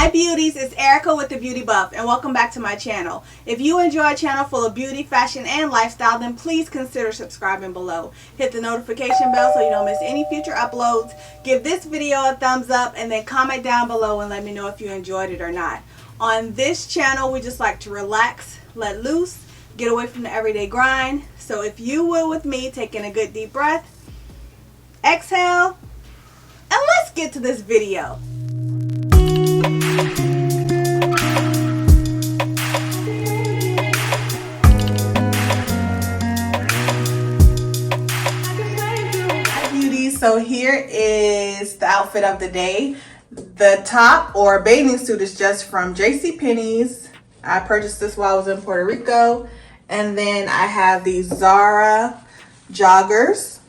Hi beauties, it's Erica with the Beauty Buff and welcome back to my channel. If you enjoy a channel full of beauty, fashion, and lifestyle, then please consider subscribing below. Hit the notification bell so you don't miss any future uploads. Give this video a thumbs up and then comment down below and let me know if you enjoyed it or not. On this channel, we just like to relax, let loose, get away from the everyday grind. So if you will with me, take in a good deep breath, exhale, and let's get to this video. So here is the outfit of the day. The top or bathing suit is just from JCPenney's. I purchased this while I was in Puerto Rico. And then I have these Zara joggers.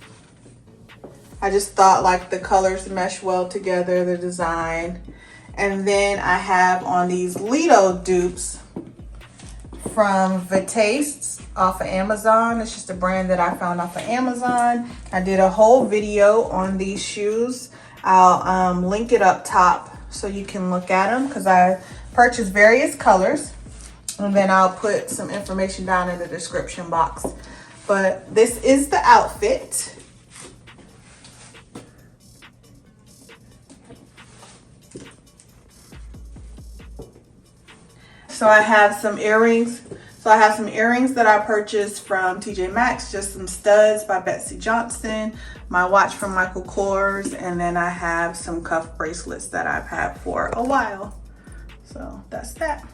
I just thought like the colors mesh well together, the design. And then I have on these Lido dupes from Beauties off of Amazon. It's just a brand that I found off of Amazon. I did a whole video on these shoes. I'll link it up top so you can look at them because I purchased various colors, and then I'll put some information down in the description box. But this is the outfit. So I have some earrings. So I have some earrings that I purchased from TJ Maxx, just some studs by Betsy Johnson, my watch from Michael Kors, and then I have some cuff bracelets that I've had for a while. So that's that.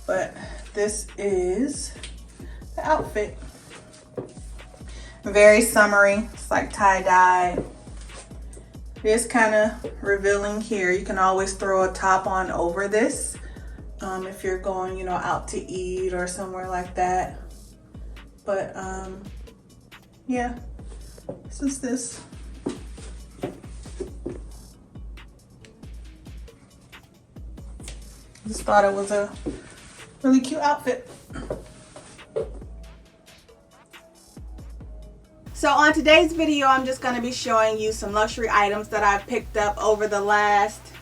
But this is the outfit. Very summery. It's like tie-dye. It is kind of revealing here. You can always throw a top on over this. If you're going, you know, out to eat or somewhere like that. But yeah, this is this. Just thought it was a really cute outfit. So on today's video, I'm just going to be showing you some luxury items that I've picked up over the last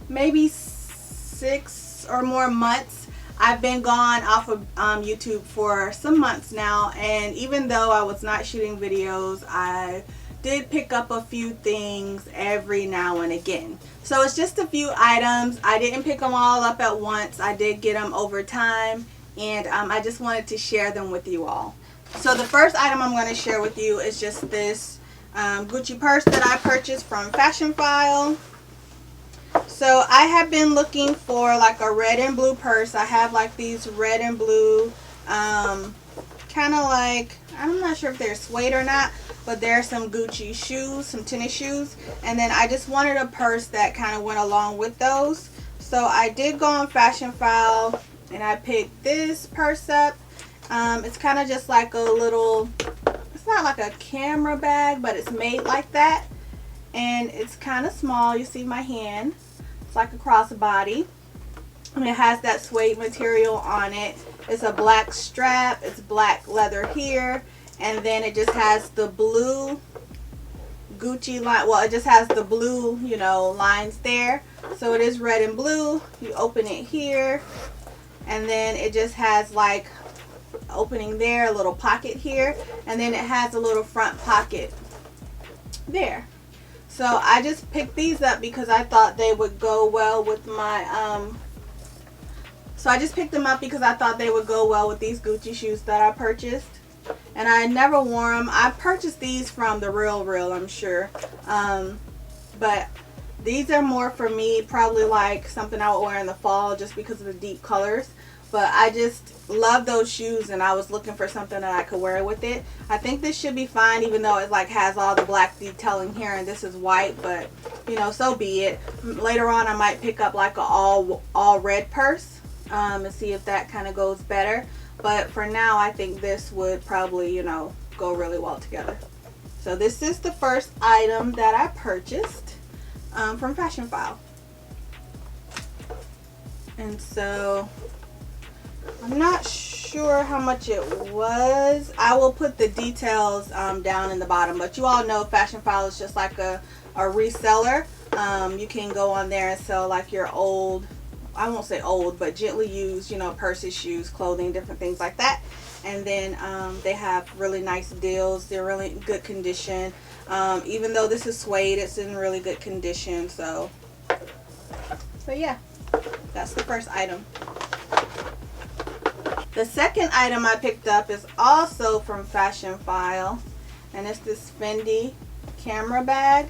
maybe 6 or more months. I've been gone off of YouTube for some months now, and even though I was not shooting videos, I did pick up a few things every now and again. So it's just a few items. I didn't pick them all up at once. I did get them over time, and I just wanted to share them with you all. So the first item I'm going to share with you is just this Gucci purse that I purchased from Fashionphile. So I have been looking for like a red and blue purse. I have like these red and blue, kind of like, I'm not sure if they're suede or not, but there are some Gucci shoes, some tennis shoes. And then I just wanted a purse that kind of went along with those. So I did go on Fashionphile and I picked this purse up. It's kind of just like a little, it's not like a camera bag, but it's made like that. And it's kind of small. You see my hand. It's like a crossbody. And it has that suede material on it. It's a black strap. It's black leather here. And then it just has the blue Gucci line. Well, it just has the blue, you know, lines there. So it is red and blue. You open it here. And then it just has like opening there, a little pocket here. And then it has a little front pocket there. So I just picked these up because I thought they would go well with my, so I just picked them up because I thought they would go well with these Gucci shoes that I purchased. And I never wore them. I purchased these from the Real, I'm sure. But these are more for me, probably like something I would wear in the fall just because of the deep colors. But I just love those shoes, and I was looking for something that I could wear with it. I think this should be fine, even though it like has all the black detailing here and this is white, but you know, so be it. Later on I might pick up like a all red purse and see if that kind of goes better. But for now, I think this would probably, you know, go really well together. So this is the first item that I purchased from Fashionphile. And so I'm not sure how much it was. I will put the details down in the bottom, but you all know Fashionphile is just like a reseller. You can go on there and sell like your old, I won't say old, but gently used, you know, purses, shoes, clothing, different things like that. And then they have really nice deals. They're really good condition. Even though this is suede, it's in really good condition. So yeah, that's the first item. The second item I picked up is also from Fashion File, and it's this Fendi camera bag.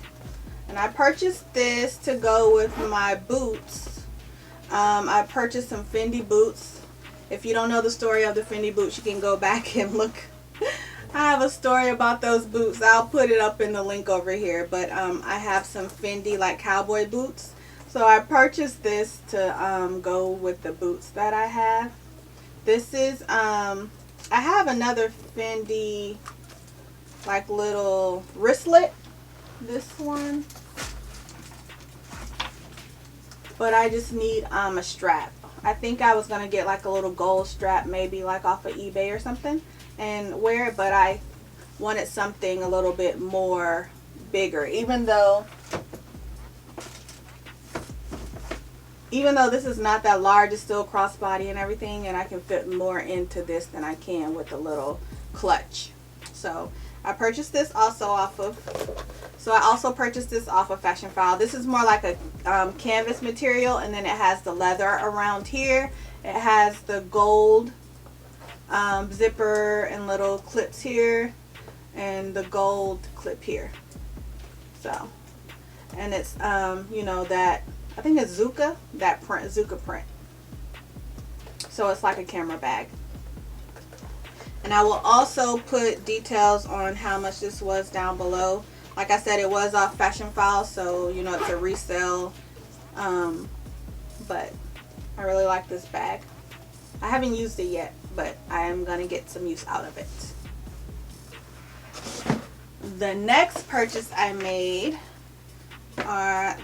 And I purchased this to go with my boots. I purchased some Fendi boots. If you don't know the story of the Fendi boots, you can go back and look. I have a story about those boots. I'll put it up in the link over here. But I have some Fendi like cowboy boots. So I purchased this to go with the boots that I have. This is, I have another Fendi like little wristlet. This one. But I just need a strap. I think I was going to get like a little gold strap, maybe like off of eBay or something, and wear it. But I wanted something a little bit more bigger. Even though this is not that large, it's still crossbody and everything, and I can fit more into this than I can with a little clutch. So I purchased this also off of, I also purchased this off of Fashion File. This is more like a canvas material, and then it has the leather around here. It has the gold zipper and little clips here, and the gold clip here. So, and it's you know, that, I think it's Zuka, that print, Zuka print. So it's like a camera bag. And I will also put details on how much this was down below. Like I said, it was off Fashion File, so you know, it's a resale. But I really like this bag. I haven't used it yet, but I am going to get some use out of it. The next purchase I made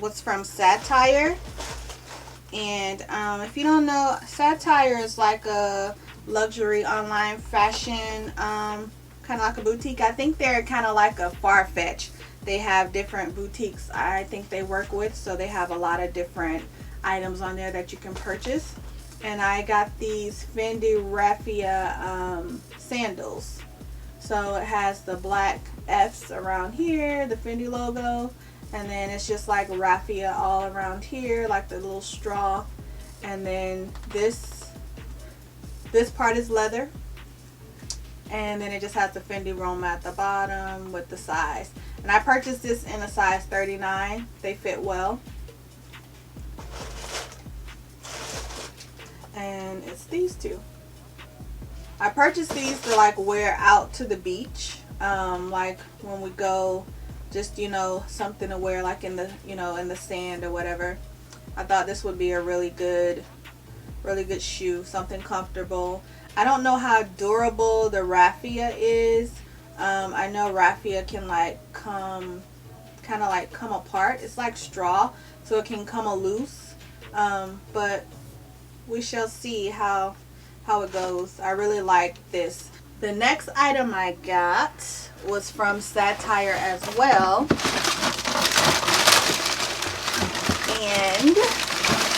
was from Satire. And if you don't know, Satire is like a luxury online fashion, kind of like a boutique. I think they're kind of like a Farfetch. They have different boutiques I think they work with, so they have a lot of different items on there that you can purchase. And I got these Fendi Raffia sandals. So it has the black F's around here, the Fendi logo, and then it's just like raffia all around here, like the little straw. And then this part is leather, and then it just has the Fendi Roma at the bottom with the size. And I purchased this in a size 39. They fit well. And it's these two. I purchased these to like wear out to the beach, like when we go, just, you know, something to wear like in the, you know, in the sand or whatever. I thought this would be a really good shoe, something comfortable. I don't know how durable the raffia is. I know raffia can like come apart. It's like straw, so it can come loose. But we shall see how it goes. I really like this. The next item I got was from Satire as well, and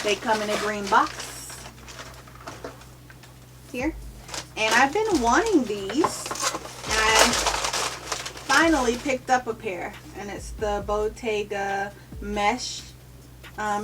they come in a green box here. And I've been wanting these, and I finally picked up a pair, and it's the Bottega mesh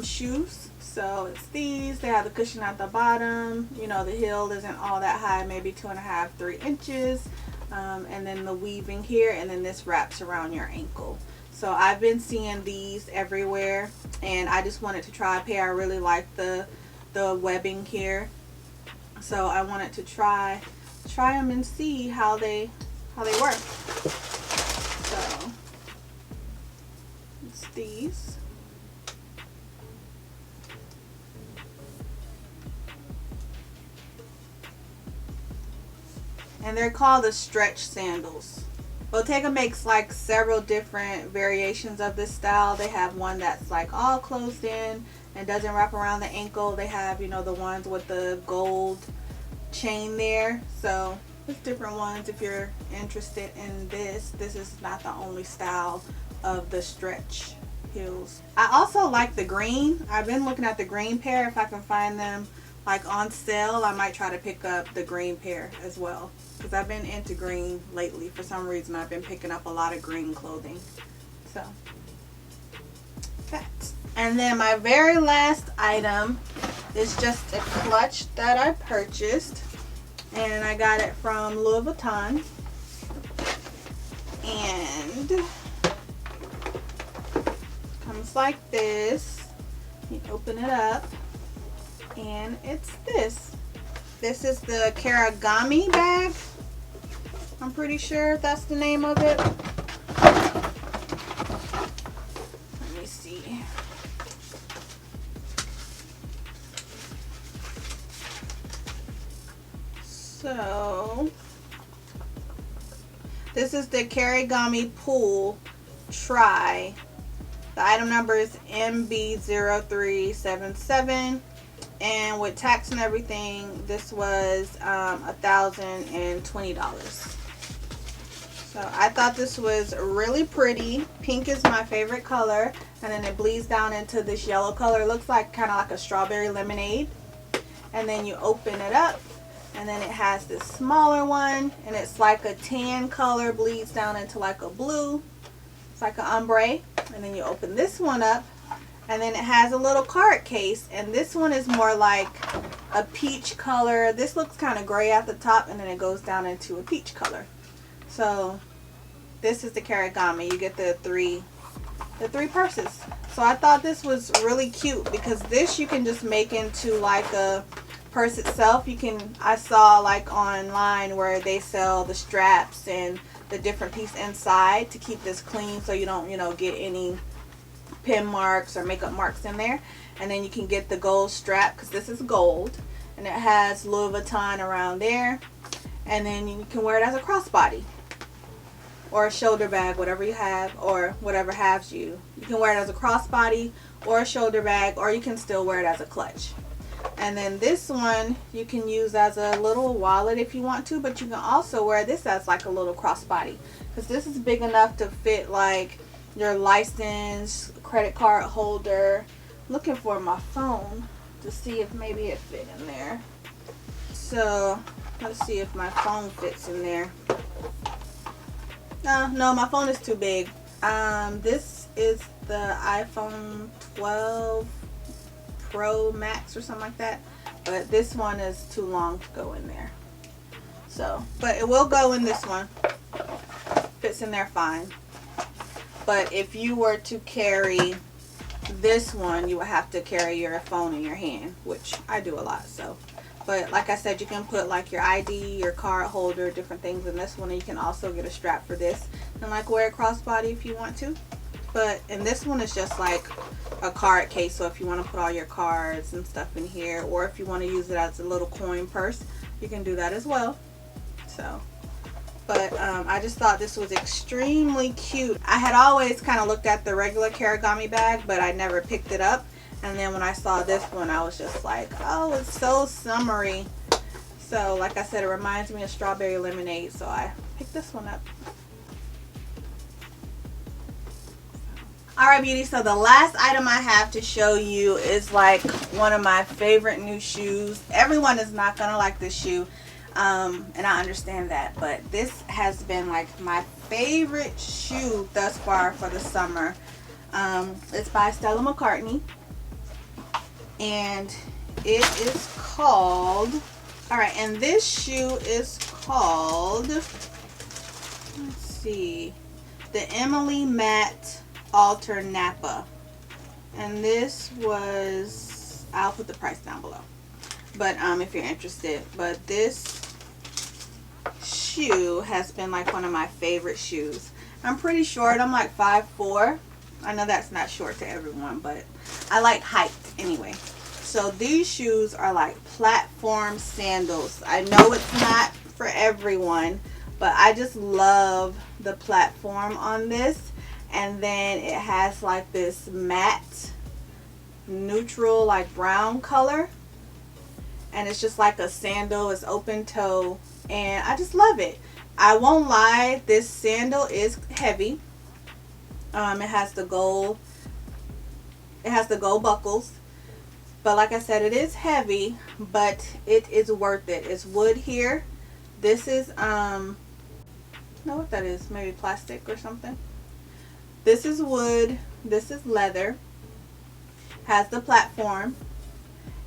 shoes. So it's these. They have the cushion at the bottom. You know, the heel isn't all that high, maybe 2.5, 3 inches. And then the weaving here, and then this wraps around your ankle. So I've been seeing these everywhere, and I just wanted to try a pair. I really like the webbing here, so I wanted to try them and see how they work. So it's these. And they're called the stretch sandals. Bottega makes like several different variations of this style. They have one that's like all closed in and doesn't wrap around the ankle. They have, you know, the ones with the gold chain there. So there's different ones if you're interested in this. This is not the only style of the stretch heels. I also like the green. I've been looking at the green pair. If I can find them like on sale, I might try to pick up the green pair as well, because I've been into green lately. For some reason I've been picking up a lot of green clothing. So that. And then my very last item is just a clutch that I purchased, and I got it from Louis Vuitton. And comes like this. You open it up and it's this. This is the Karigami bag. I'm pretty sure that's the name of it. Let me see. So this is the Karigami Pool Try. The item number is MB0377, and with tax and everything, this was $1,020. So I thought this was really pretty. Pink is my favorite color, and then it bleeds down into this yellow color. It looks like kind of like a strawberry lemonade. And then you open it up, and then it has this smaller one, and it's like a tan color, bleeds down into like a blue. It's like an ombre. And then you open this one up, and then it has a little card case, and this one is more like a peach color. This looks kind of gray at the top, and then it goes down into a peach color. So this is the Karigami. You get the three purses. So I thought this was really cute, because this you can just make into like a purse itself. I saw like online where they sell the straps and the different piece inside to keep this clean, so you don't, get any pin marks or makeup marks in there. And then you can get the gold strap, because this is gold, and it has Louis Vuitton around there. And then you can wear it as a crossbody or a shoulder bag, whatever you have, or whatever has you. You can wear it as a crossbody or a shoulder bag, or you can still wear it as a clutch. And then this one you can use as a little wallet if you want to, but you can also wear this as like a little crossbody, because this is big enough to fit like your license, credit card holder. I'm looking for my phone to see if maybe it fit in there. So let's see if my phone fits in there. No, my phone is too big. This is the iPhone 12 Pro Max or something like that, but this one is too long to go in there. So, but it will go in this one. Fits in there fine. But if you were to carry this one, you would have to carry your phone in your hand, which I do a lot. So, but like I said, you can put like your ID, your card holder, different things in this one, and you can also get a strap for this and like wear a crossbody if you want to. But in this one, it's just like a card case, so if you want to put all your cards and stuff in here, or if you want to use it as a little coin purse, you can do that as well. So, but I just thought this was extremely cute. I had always kind of looked at the regular Karigami bag, but I never picked it up. And then when I saw this one, I was just like, oh, it's so summery. So like I said, it reminds me of strawberry lemonade, so I picked this one up. Alright, beauty, so the last item I have to show you is like one of my favorite new shoes. Everyone is not gonna like this shoe, and I understand that, but this has been like my favorite shoe thus far for the summer. It's by Stella McCartney, and it is called, alright, and this shoe is called, let's see, the Emily Matte Alter Napa, and this was, I'll put the price down below, but if you're interested. But this shoe has been like one of my favorite shoes. I'm pretty short, I'm like 5'4". I know that's not short to everyone, but I like height anyway. So these shoes are like platform sandals. I know it's not for everyone, but I just love the platform on this. And then it has like this matte neutral like brown color, and it's just like a sandal. It's open toe, and I just love it. I won't lie, this sandal is heavy. It has the gold It has the gold buckles. But like I said, it is heavy, but it is worth it. It's wood here. This is, I don't know what that is. Maybe plastic or something. This is wood. This is leather. Has the platform.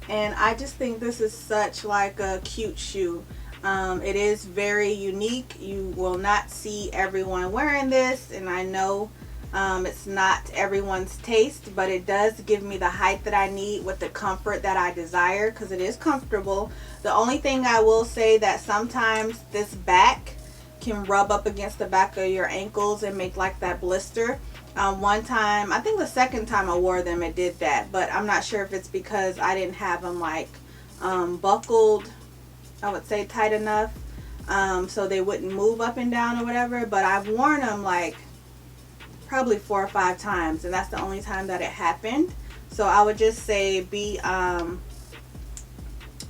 And I just think this is such like a cute shoe. It is very unique. You will not see everyone wearing this, and I know it's not everyone's taste, but it does give me the height that I need with the comfort that I desire, because it is comfortable. The only thing I will say that sometimes this back can rub up against the back of your ankles and make like that blister. One time, I think the second time I wore them, it did that, but I'm not sure if it's because I didn't have them like buckled, I would say tight enough, so they wouldn't move up and down or whatever. But I've worn them like probably 4 or 5 times, and that's the only time that it happened. So I would just say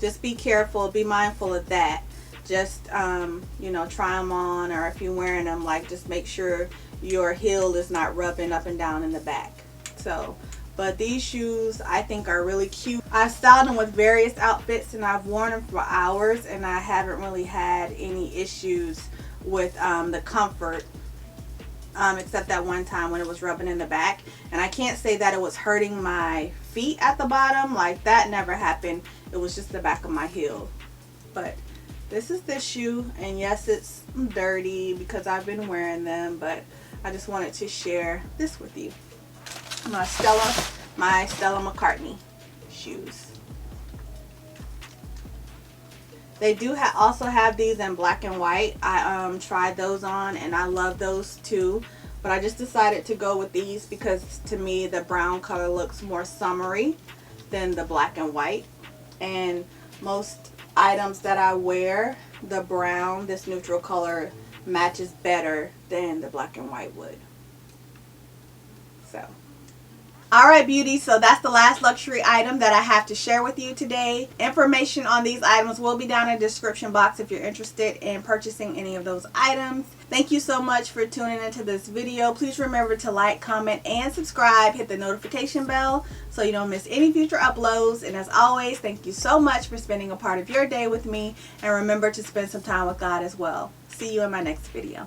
just be careful, be mindful of that. Just you know, try them on, or if you're wearing them, like just make sure your heel is not rubbing up and down in the back. So, but these shoes I think are really cute. I've styled them with various outfits, and I've worn them for hours, and I haven't really had any issues with the comfort, except that one time when it was rubbing in the back. And I can't say that it was hurting my feet at the bottom. Like, that never happened. It was just the back of my heel. But this is this shoe, and yes, it's dirty because I've been wearing them, but I just wanted to share this with you. My Stella McCartney shoes. They do also have these in black and white. I tried those on, and I love those too. But I just decided to go with these because to me the brown color looks more summery than the black and white. And most items that I wear, the brown, this neutral color, matches better than the black and white would. So, alright beauties, so that's the last luxury item that I have to share with you today. Information on these items will be down in the description box if you're interested in purchasing any of those items. Thank you so much for tuning into this video. Please remember to like, comment, and subscribe. Hit the notification bell so you don't miss any future uploads. And as always, thank you so much for spending a part of your day with me. And remember to spend some time with God as well. See you in my next video.